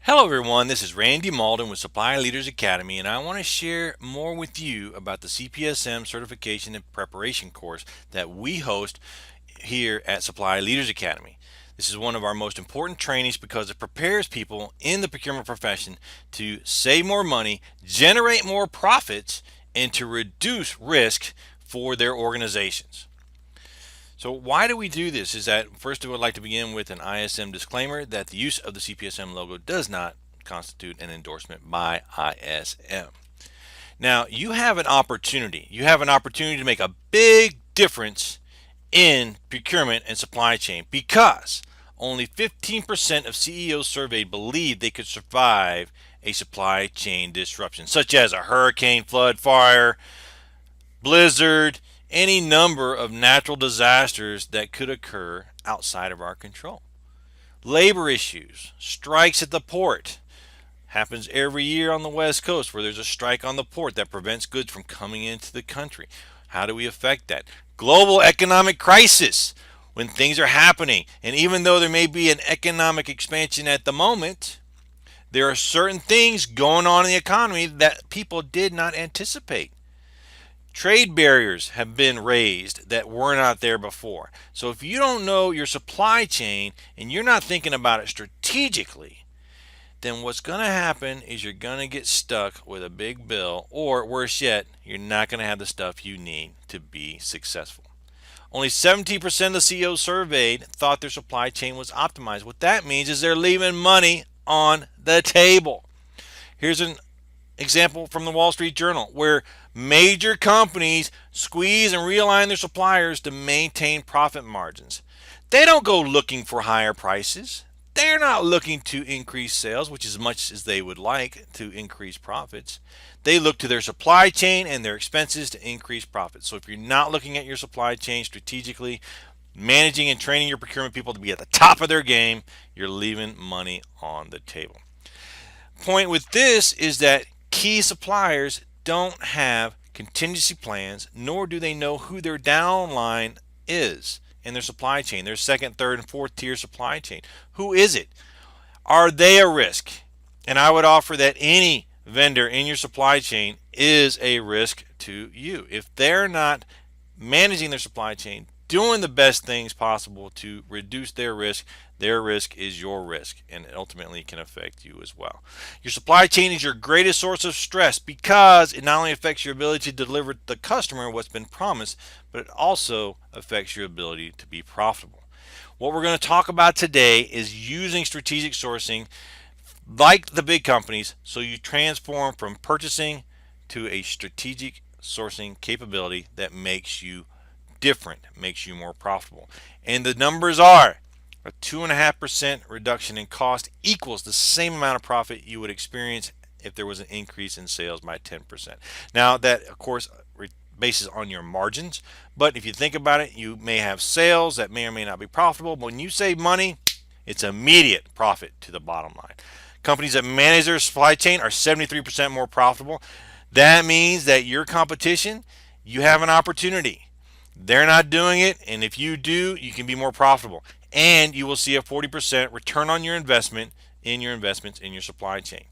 Hello everyone, this is Randy Malden with Supply Leaders Academy, and I want to share more with you about the CPSM certification and preparation course that we host here at Supply Leaders Academy. This is one of our most important trainings because it prepares people in the procurement profession to save more money, generate more profits, and to reduce risk for their organizations. So why do we do this? Is that first I would like to begin with an ISM disclaimer that the use of the CPSM logo does not constitute an endorsement by ISM. Now you have an opportunity. You have an opportunity to make a big difference in procurement and supply chain because only 15% of CEOs surveyed believe they could survive a supply chain disruption, such as a hurricane, flood, fire, blizzard, any number of natural disasters that could occur outside of our control. Labor issues, strikes at the port, happens every year on the West Coast where there's a strike on the port that prevents goods from coming into the country. How do we affect that? Global economic crisis, when things are happening, and even though there may be an economic expansion at the moment, there are certain things going on in the economy that people did not anticipate. Trade barriers have been raised that were not there before. So if you don't know your supply chain and you're not thinking about it strategically, then what's going to happen is you're going to get stuck with a big bill, or worse yet, you're not going to have the stuff you need to be successful. Only 17% of CEOs surveyed thought their supply chain was optimized. What that means is they're leaving money on the table. Here's an example from the Wall Street Journal where major companies squeeze and realign their suppliers to maintain profit margins. They don't go looking for higher prices. They're not looking to increase sales, which is as much as they would like to increase profits. They look to their supply chain and their expenses to increase profits. So if you're not looking at your supply chain strategically, managing and training your procurement people to be at the top of their game, you're leaving money on the table. Point with this is that key suppliers don't have contingency plans, nor do they know who their downline is in their supply chain, their second, third, and fourth tier supply chain. Who is it? Are they a risk? And I would offer that any vendor in your supply chain is a risk to you. If they're not managing their supply chain, doing the best things possible to reduce their risk is your risk, and it ultimately can affect you as well. Your supply chain is your greatest source of stress because it not only affects your ability to deliver to the customer what's been promised, but it also affects your ability to be profitable. What we're going to talk about today is using strategic sourcing like the big companies so you transform from purchasing to a strategic sourcing capability that makes you different, makes you more profitable. And the numbers are a 2.5% reduction in cost equals the same amount of profit you would experience if there was an increase in sales by 10%. Now that of course bases on your margins, but if you think about it, you may have sales that may or may not be profitable, but when you save money, it's immediate profit to the bottom line. Companies that manage their supply chain are 73% more profitable. That means that your competition, you have an opportunity. They're not doing it, and if you do, you can be more profitable. And you will see a 40% return on your investment in your investments in your supply chain.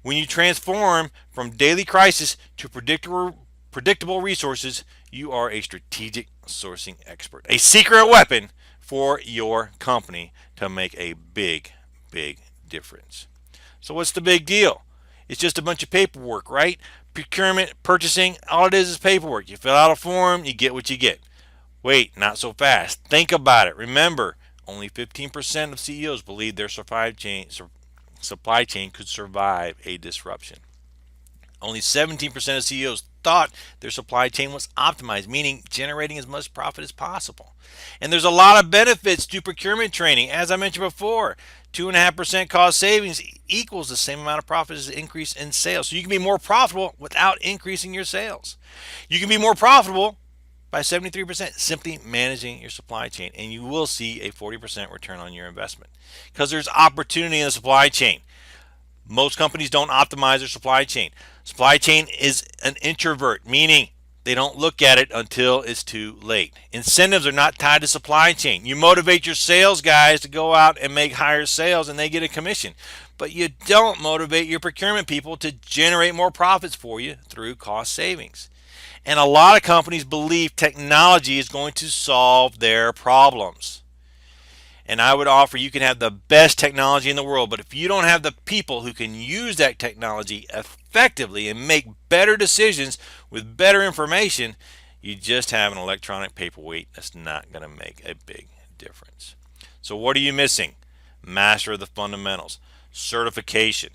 When you transform from daily crisis to predictable resources, you are a strategic sourcing expert. A secret weapon for your company to make a big, big difference. So what's the big deal? It's just a bunch of paperwork, right? Procurement, purchasing, all it is paperwork. You fill out a form, you get what you get. Wait, not so fast. Think about it. Remember, only 15% of CEOs believe their supply chain could survive a disruption. Only 17% of CEOs thought their supply chain was optimized, meaning generating as much profit as possible. And there's a lot of benefits to procurement training. As I mentioned before, 2.5% cost savings equals the same amount of profit as the increase in sales. So you can be more profitable without increasing your sales. You can be more profitable by 73% simply managing your supply chain, and you will see a 40% return on your investment because there's opportunity in the supply chain. Most companies don't optimize their supply chain. Supply chain is an introvert, meaning they don't look at it until it's too late. Incentives are not tied to supply chain. You motivate your sales guys to go out and make higher sales and they get a commission. but you don't motivate your procurement people to generate more profits for you through cost savings. And a lot of companies believe technology is going to solve their problems. And I would offer you can have the best technology in the world, but if you don't have the people who can use that technology effectively and make better decisions with better information, you just have an electronic paperweight that's not going to make a big difference. So what are you missing? Master of the fundamentals. Certification.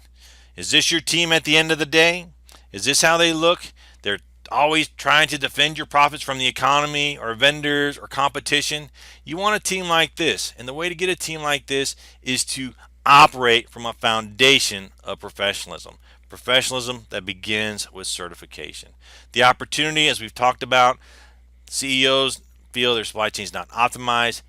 Is this your team at the end of the day? Is this how they look? They're always trying to defend your profits from the economy or vendors or competition. You want a team like this. And the way to get a team like this is to operate from a foundation of professionalism. Professionalism that begins with certification. The opportunity, as we've talked about, CEOs feel their supply chain is not optimized.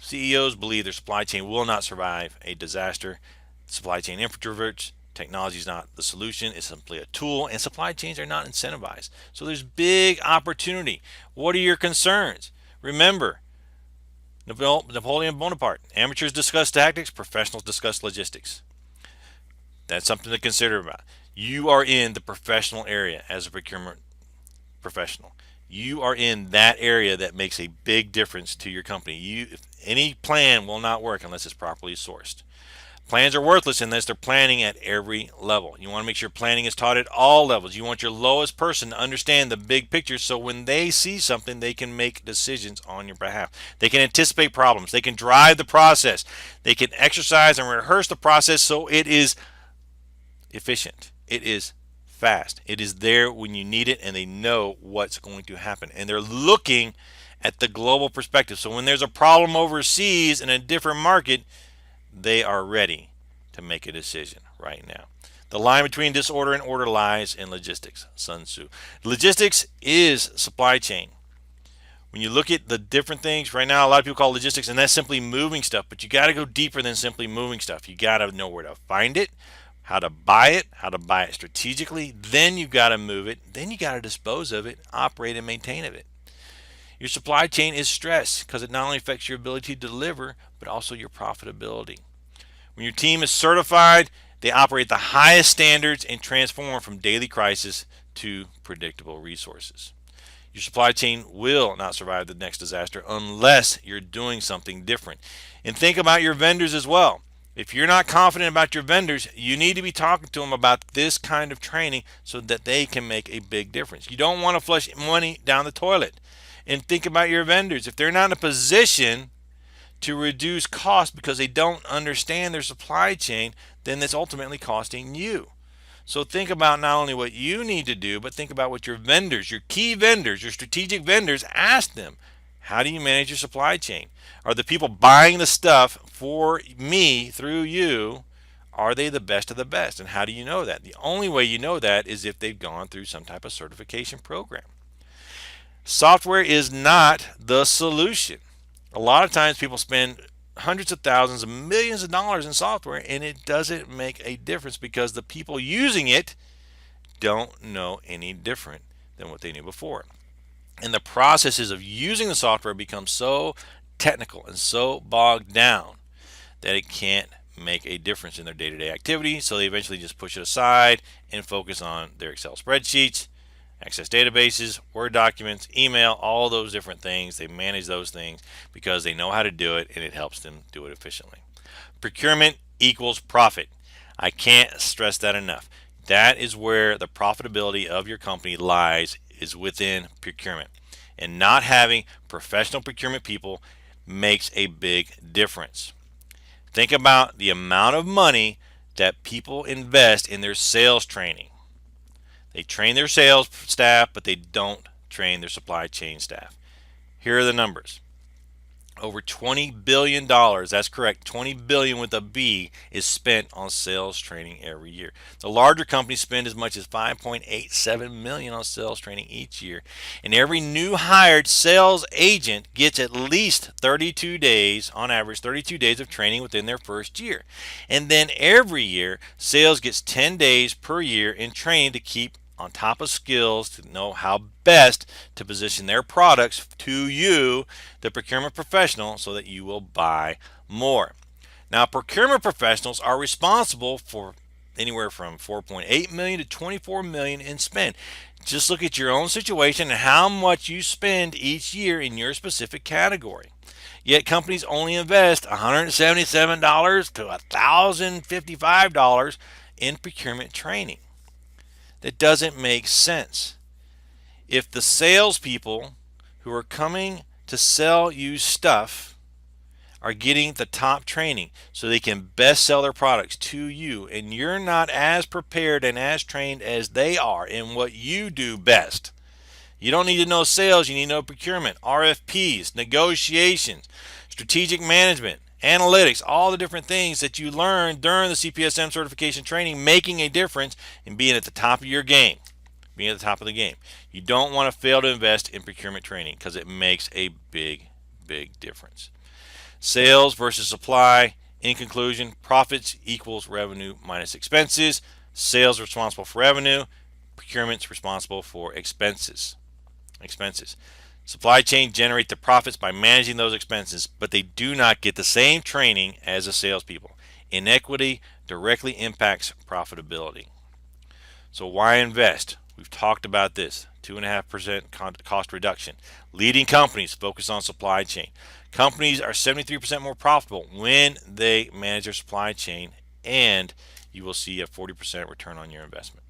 CEOs believe their supply chain will not survive a disaster. Supply chain introverts. Technology is not the solution, it's simply a tool, and supply chains are not incentivized. So there's big opportunity. What are your concerns? Remember, Napoleon Bonaparte, amateurs discuss tactics, professionals discuss logistics. That's something to consider about. You are in the professional area as a procurement professional. You are in that area that makes a big difference to your company. Any plan will not work unless it's properly sourced. Plans are worthless unless they're planning at every level. You want to make sure planning is taught at all levels. You want your lowest person to understand the big picture so when they see something, they can make decisions on your behalf. They can anticipate problems. They can drive the process. They can exercise and rehearse the process so it is efficient. It is fast. It is there when you need it, and they know what's going to happen. And they're looking at the global perspective. So when there's a problem overseas in a different market, they are ready to make a decision right now. The line between disorder and order lies in logistics. Sun Tzu. Logistics is supply chain. When you look at the different things right now, a lot of people call logistics, and that's simply moving stuff. But you got to go deeper than simply moving stuff. You got to know where to find it, how to buy it strategically. Then you got to move it. Then you got to dispose of it, operate and maintain it. Your supply chain is stressed because it not only affects your ability to deliver, but also your profitability. When your team is certified, they operate the highest standards and transform from daily crisis to predictable resources. Your supply chain will not survive the next disaster unless you're doing something different. And think about your vendors as well. If you're not confident about your vendors, you need to be talking to them about this kind of training so that they can make a big difference. You don't want to flush money down the toilet. And think about your vendors. If they're not in a position to reduce costs because they don't understand their supply chain, then that's ultimately costing you. So think about not only what you need to do, but think about what your vendors, your key vendors, your strategic vendors, ask them. How do you manage your supply chain? Are the people buying the stuff for me through you, are they the best of the best? And how do you know that? The only way you know that is if they've gone through some type of certification program. Software is not the solution. A lot of times people spend hundreds of thousands of millions of dollars in software and it doesn't make a difference because the people using it don't know any different than what they knew before. And the processes of using the software become so technical and so bogged down that it can't make a difference in their day-to-day activity. So they eventually just push it aside and focus on their Excel spreadsheets, access databases, Word documents, email, all those different things. They manage those things because they know how to do it and it helps them do it efficiently. Procurement equals profit. I can't stress that enough. That is where the profitability of your company lies, is within procurement. And not having professional procurement people makes a big difference. Think about the amount of money that people invest in their sales training. They train their sales staff, but they don't train their supply chain staff. Here are the numbers. Over $20 billion, that's correct, $20 billion with a B, is spent on sales training every year. The larger companies spend as much as $5.87 million on sales training each year. And every new hired sales agent gets at least 32 days, on average 32 days of training within their first year. And then every year, sales gets 10 days per year in training to keep on top of skills to know how best to position their products to you, the procurement professional, so that you will buy more. Now, procurement professionals are responsible for anywhere from 4.8 million to 24 million in spend. Just look at your own situation and how much you spend each year in your specific category. Yet companies only invest $177 to $1,055 in procurement training. That doesn't make sense. If the salespeople who are coming to sell you stuff are getting the top training so they can best sell their products to you, and you're not as prepared and as trained as they are in what you do best. You don't need to know sales, you need to know procurement, RFPs, negotiations, strategic management, analytics, all the different things that you learn during the CPSM certification training, making a difference in being at the top of your game. Being at the top of the game. You don't want to fail to invest in procurement training because it makes a big, big difference. Sales versus supply. In conclusion, profits equals revenue minus expenses. Sales are responsible for revenue. Procurement's responsible for expenses. Supply chain generate the profits by managing those expenses, but they do not get the same training as the salespeople. Inequity directly impacts profitability. So why invest? We've talked about this. 2.5% cost reduction. Leading companies focus on supply chain. Companies are 73% more profitable when they manage their supply chain, and you will see a 40% return on your investment.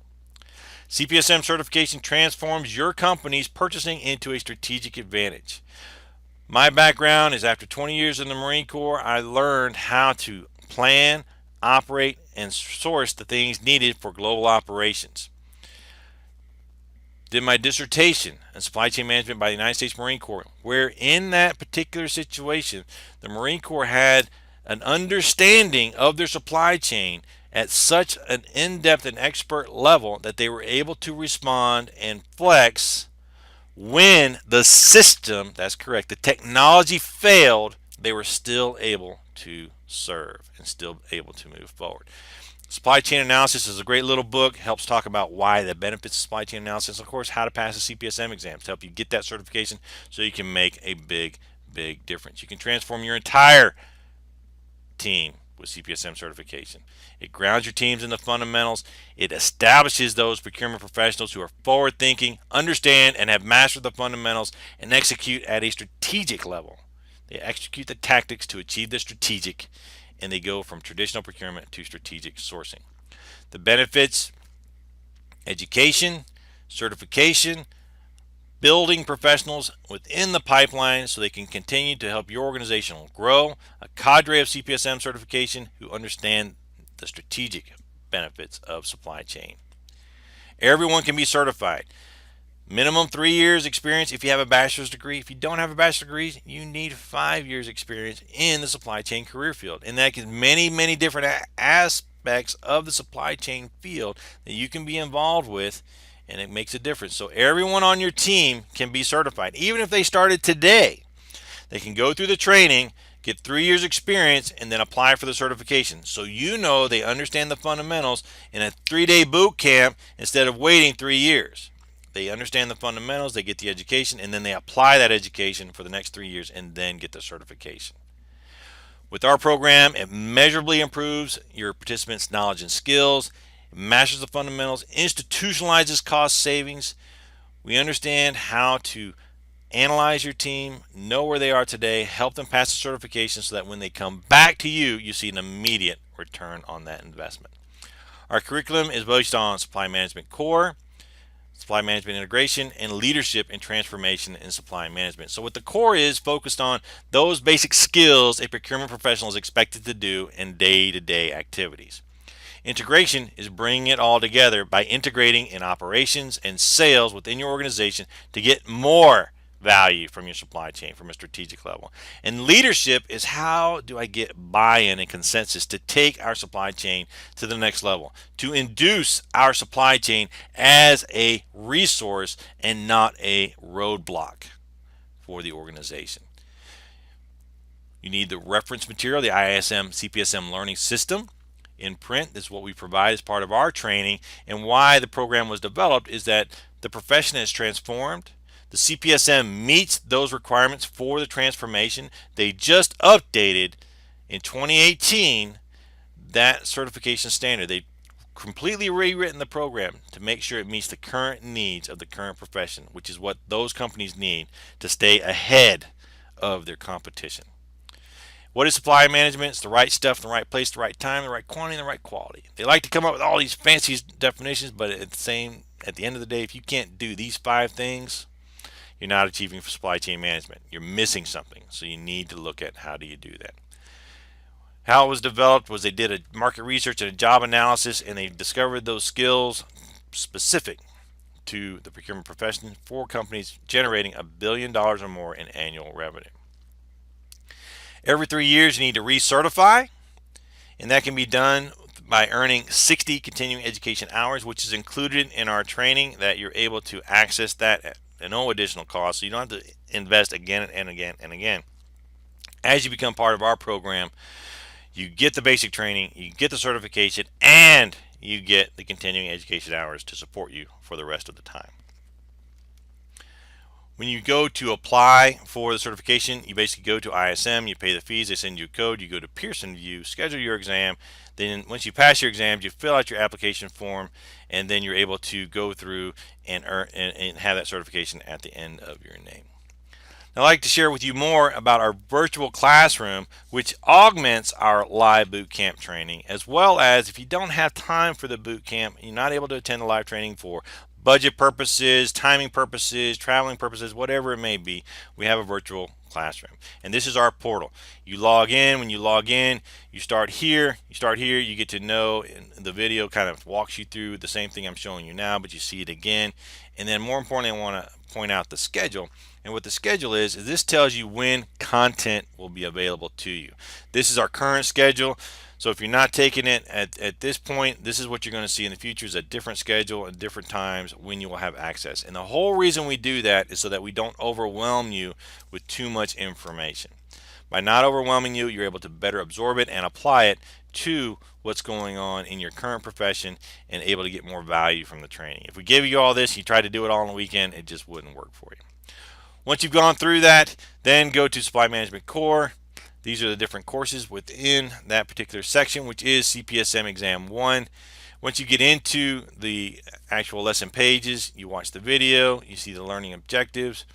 CPSM certification transforms your company's purchasing into a strategic advantage. My background is after 20 years in the Marine Corps, I learned how to plan, operate, and source the things needed for global operations. Did my dissertation in supply chain management by the United States Marine Corps, where in that particular situation, the Marine Corps had an understanding of their supply chain at such an in-depth and expert level that they were able to respond and flex when the system, that's correct, the technology failed. They were still able to serve and still able to move forward. Supply Chain Analysis is a great little book, helps talk about why the benefits of supply chain analysis, of course, how to pass the CPSM exams to help you get that certification so you can make a big, big difference. You can transform your entire team with CPSM certification. It grounds your teams in the fundamentals. It establishes those procurement professionals who are forward thinking, understand, and have mastered the fundamentals and execute at a strategic level. They execute the tactics to achieve the strategic, and they go from traditional procurement to strategic sourcing. The benefits: education, certification, building professionals within the pipeline so they can continue to help your organization grow, a cadre of CPSM certification who understand the strategic benefits of supply chain. Everyone can be certified. Minimum 3 years experience if you have a bachelor's degree. If you don't have a bachelor's degree, you need 5 years experience in the supply chain career field. And that is many, many different aspects of the supply chain field that you can be involved with, and it makes a difference. So everyone on your team can be certified. Even if they started today, they can go through the training, get 3 years experience, and then apply for the certification. So you know they understand the fundamentals in a 3-day boot camp instead of waiting 3 years. They understand the fundamentals, they get the education, and then they apply that education for the next 3 years and then get the certification. With our program, it measurably improves your participants' knowledge and skills, it masters the fundamentals, institutionalizes cost savings. We understand how to analyze your team, know where they are today, help them pass the certification so that when they come back to you, you see an immediate return on that investment. Our curriculum is based on supply management core, supply management integration, and leadership and transformation in supply management. So what the core is focused on those basic skills a procurement professional is expected to do in day-to-day activities. Integration is bringing it all together by integrating in operations and sales within your organization to get more value from your supply chain from a strategic level. And leadership is how do I get buy-in and consensus to take our supply chain to the next level, to induce our supply chain as a resource and not a roadblock for the organization. You need the reference material, the ISM CPSM learning system in print. This is what we provide as part of our training, and why the program was developed is that the profession has transformed. The CPSM meets those requirements for the transformation. They just updated In 2018, that certification standard, they completely rewritten the program to make sure it meets the current needs of the current profession, which is what those companies need to stay ahead of their competition. What is supply management? It's the right stuff in the right place, the right time, the right quantity, and the right quality. They like to come up with all these fancy definitions, but at the end of the day, if you can't do these 5 things, you're not achieving supply chain management. You're missing something. So you need to look at how do you do that. How it was developed was they did a market research and a job analysis, and they discovered those skills specific to the procurement profession for companies generating $1 billion or more in annual revenue. Every 3 years, you need to recertify, and that can be done by earning 60 continuing education hours, which is included in our training, that you're able to access that at no additional cost, so you don't have to invest again and again and again. As you become part of our program, you get the basic training, you get the certification, and you get the continuing education hours to support you for the rest of the time. When you go to apply for the certification, you basically go to ISM, you pay the fees, they send you a code, you go to Pearson VUE, schedule your exam. Then once you pass your exams, you fill out your application form, and then you're able to go through and earn and have that certification at the end of your name. I'd like to share with you more about our virtual classroom, which augments our live boot camp training, as well as if you don't have time for the boot camp, you're not able to attend the live training for budget purposes, timing purposes, traveling purposes, whatever it may be, we have a virtual classroom. And this is our portal. You log in. When you log in, you start here, you get to know, and the video kind of walks you through the same thing I'm showing you now, but you see it again. And then more importantly, I want to point out the schedule. And what the schedule is this tells you when content will be available to you. This is our current schedule. So if you're not taking it at this point, this is what you're going to see in the future, is a different schedule at different times when you will have access. And the whole reason we do that is so that we don't overwhelm you with too much information. By not overwhelming you, you're able to better absorb it and apply it to what's going on in your current profession and able to get more value from the training. If we gave you all this, you tried to do it all on the weekend, it just wouldn't work for you. Once you've gone through that, then go to Supply Management Core. These are the different courses within that particular section, which is CPSM Exam 1. Once you get into the actual lesson pages, you watch the video, you see the learning objectives,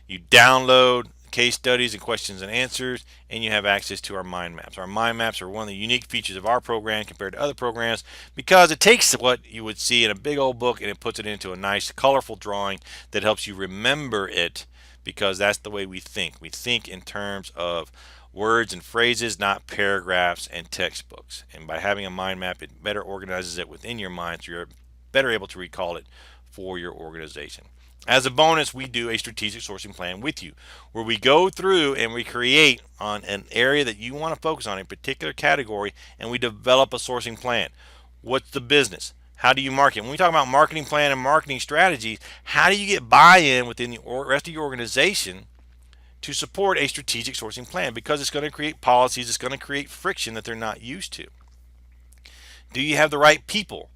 you download case studies and questions and answers, and you have access to our mind maps. Our mind maps are one of the unique features of our program compared to other programs, because it takes what you would see in a big old book and it puts it into a nice colorful drawing that helps you remember it, because that's the way we think. We think in terms of words and phrases, not paragraphs and textbooks. And by having a mind map, it better organizes it within your mind, so you're better able to recall it for your organization. As a bonus, we do a strategic sourcing plan with you, where we go through and we create on an area that you want to focus on, a particular category, and we develop a sourcing plan. What's the business? How do you market? When we talk about marketing plan and marketing strategies, how do you get buy-in within the rest of your organization to support a strategic sourcing plan? Because it's going to create policies, it's going to create friction that they're not used to. Do you have the right people?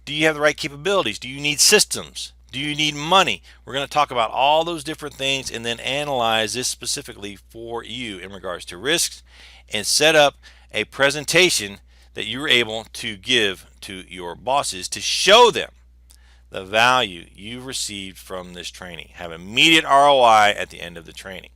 Do you have the right capabilities? Do you need systems? Do you need money? We're going to talk about all those different things and then analyze this specifically for you in regards to risks, and set up a presentation that you're able to give to your bosses to show them the value you've received from this training. Have immediate ROI at the end of the training.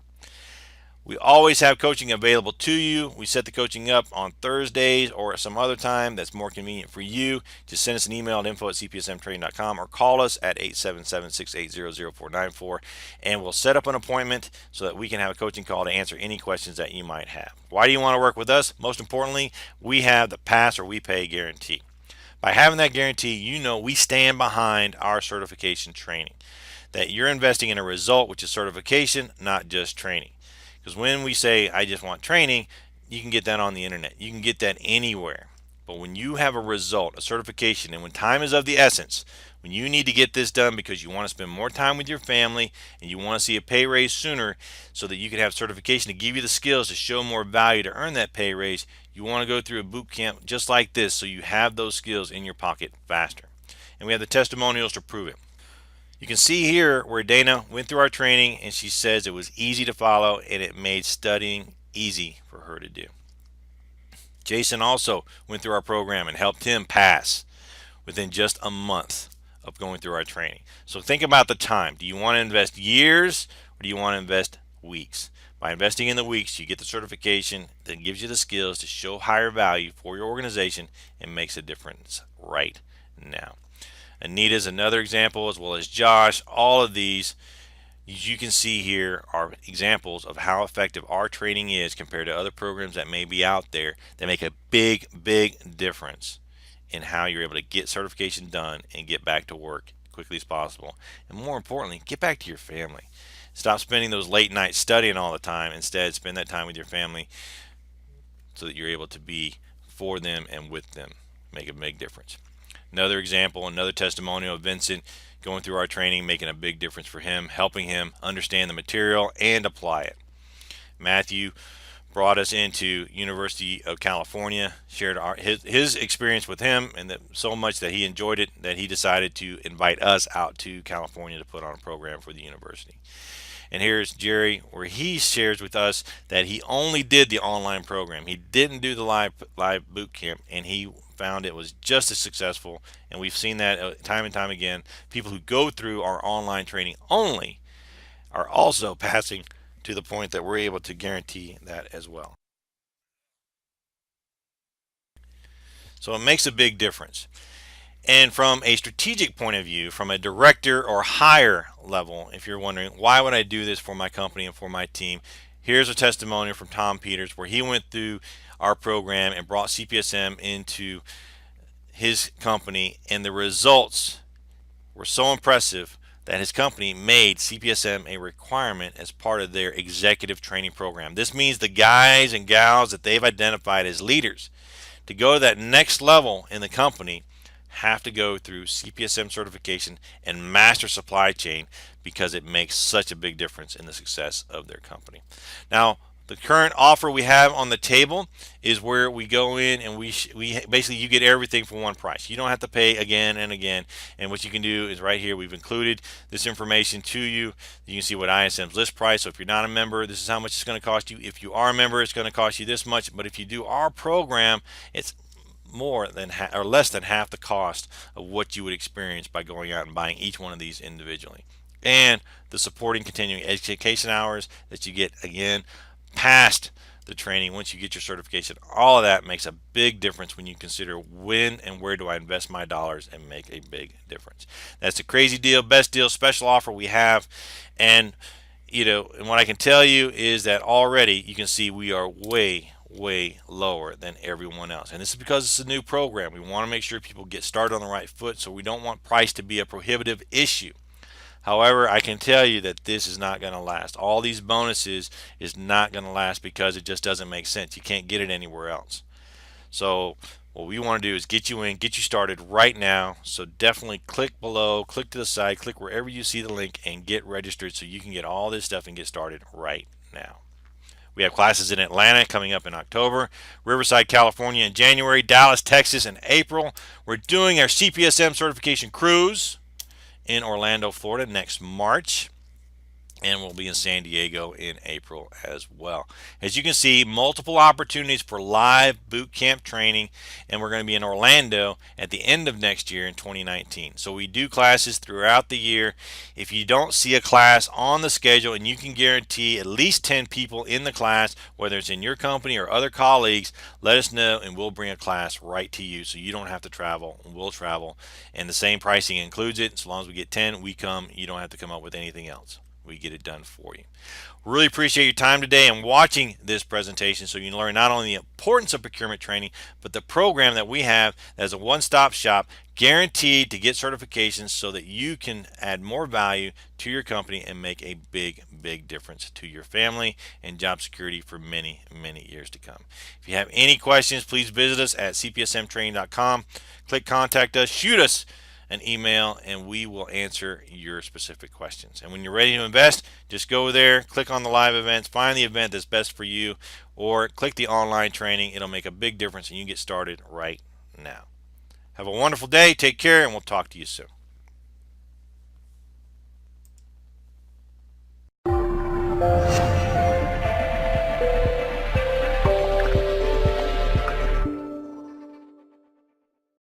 We always have coaching available to you. We set the coaching up on Thursdays or at some other time that's more convenient for you. Just send us an email at info@cpsmtraining.com or call us at 877-680-0494, and we'll set up an appointment so that we can have a coaching call to answer any questions that you might have. Why do you want to work with us? Most importantly, we have the pass or we pay guarantee. By having that guarantee, you know we stand behind our certification training, that you're investing in a result, which is certification, not just training. Because when we say, I just want training, you can get that on the internet. You can get that anywhere. But when you have a result, a certification, and when time is of the essence, when you need to get this done because you want to spend more time with your family and you want to see a pay raise sooner so that you can have certification to give you the skills to show more value to earn that pay raise, you want to go through a boot camp just like this so you have those skills in your pocket faster. And we have the testimonials to prove it. You can see here where Dana went through our training, and she says it was easy to follow and it made studying easy for her to do. Jason also went through our program and helped him pass within just a month of going through our training. So think about the time. Do you want to invest years or do you want to invest weeks? By investing in the weeks, you get the certification that gives you the skills to show higher value for your organization and makes a difference right now. Anita's another example, as well as Josh. All of these, as you can see here, are examples of how effective our training is compared to other programs that may be out there that make a big, big difference in how you're able to get certification done and get back to work quickly as possible. And more importantly, get back to your family. Stop spending those late nights studying all the time. Instead, spend that time with your family so that you're able to be for them and with them. Make a big difference. Another example, another testimonial of Vincent going through our training, making a big difference for him, helping him understand the material and apply it. Matthew brought us into University of California, shared his experience with him, and that so much that he enjoyed it that he decided to invite us out to California to put on a program for the university. And here's Jerry, where he shares with us that he only did the online program. He didn't do the live boot camp, and he found it was just as successful. And we've seen that time and time again. People who go through our online training only are also passing to the point that we're able to guarantee that as well. So it makes a big difference. And from a strategic point of view, from a director or higher level, if you're wondering, why would I do this for my company and for my team? Here's a testimonial from Tom Peters where he went through our program and brought CPSM into his company, and the results were so impressive that his company made CPSM a requirement as part of their executive training program. This means the guys and gals that they've identified as leaders to go to that next level in the company have to go through CPSM certification and master supply chain because it makes such a big difference in the success of their company. Now, the current offer we have on the table is where we go in and we basically you get everything for one price. You don't have to pay again and again. And what you can do is right here we've included this information to you. You can see what ISM's list price. So if you're not a member, this is how much it's going to cost you. If you are a member, it's going to cost you this much. But if you do our program, it's more than or less than half the cost of what you would experience by going out and buying each one of these individually. And the supporting continuing education hours that you get again past the training once you get your certification, all of that makes a big difference when you consider when and where do I invest my dollars and make a big difference. That's a crazy deal, best deal, special offer we have. And and what I can tell you is that already you can see we are way lower than everyone else, and this is because it's a new program. We want to make sure people get started on the right foot, so we don't want price to be a prohibitive issue. However, I can tell you that this is not going to last. All these bonuses is not going to last because it just doesn't make sense. You can't get it anywhere else. So what we want to do is get you in, get you started right now. So definitely click below, click to the side, click wherever you see the link and get registered so you can get all this stuff and get started right now. We have classes in Atlanta coming up in October, Riverside, California in January, Dallas, Texas in April. We're doing our CPSM certification cruise in Orlando, Florida next March, and we'll be in San Diego in April as well. As you can see, multiple opportunities for live boot camp training, and we're going to be in Orlando at the end of next year in 2019. So we do classes throughout the year. If you don't see a class on the schedule and you can guarantee at least 10 people in the class, whether it's in your company or other colleagues, let us know and we'll bring a class right to you so you don't have to travel. We'll travel, and the same pricing includes it. As long as we get 10, we come. You don't have to come up with anything else. We get it done for you. Really appreciate your time today and watching this presentation so you can learn not only the importance of procurement training, but the program that we have as a one-stop shop guaranteed to get certifications so that you can add more value to your company and make a big difference to your family and job security for many years to come. If you have any questions, please visit us at cpsmtraining.com. Click contact us, shoot us an email, and we will answer your specific questions. And when you're ready to invest, just go there, click on the live events, find the event that's best for you, or click the online training. It'll make a big difference and you get started right now. Have a wonderful day, take care, and we'll talk to you soon.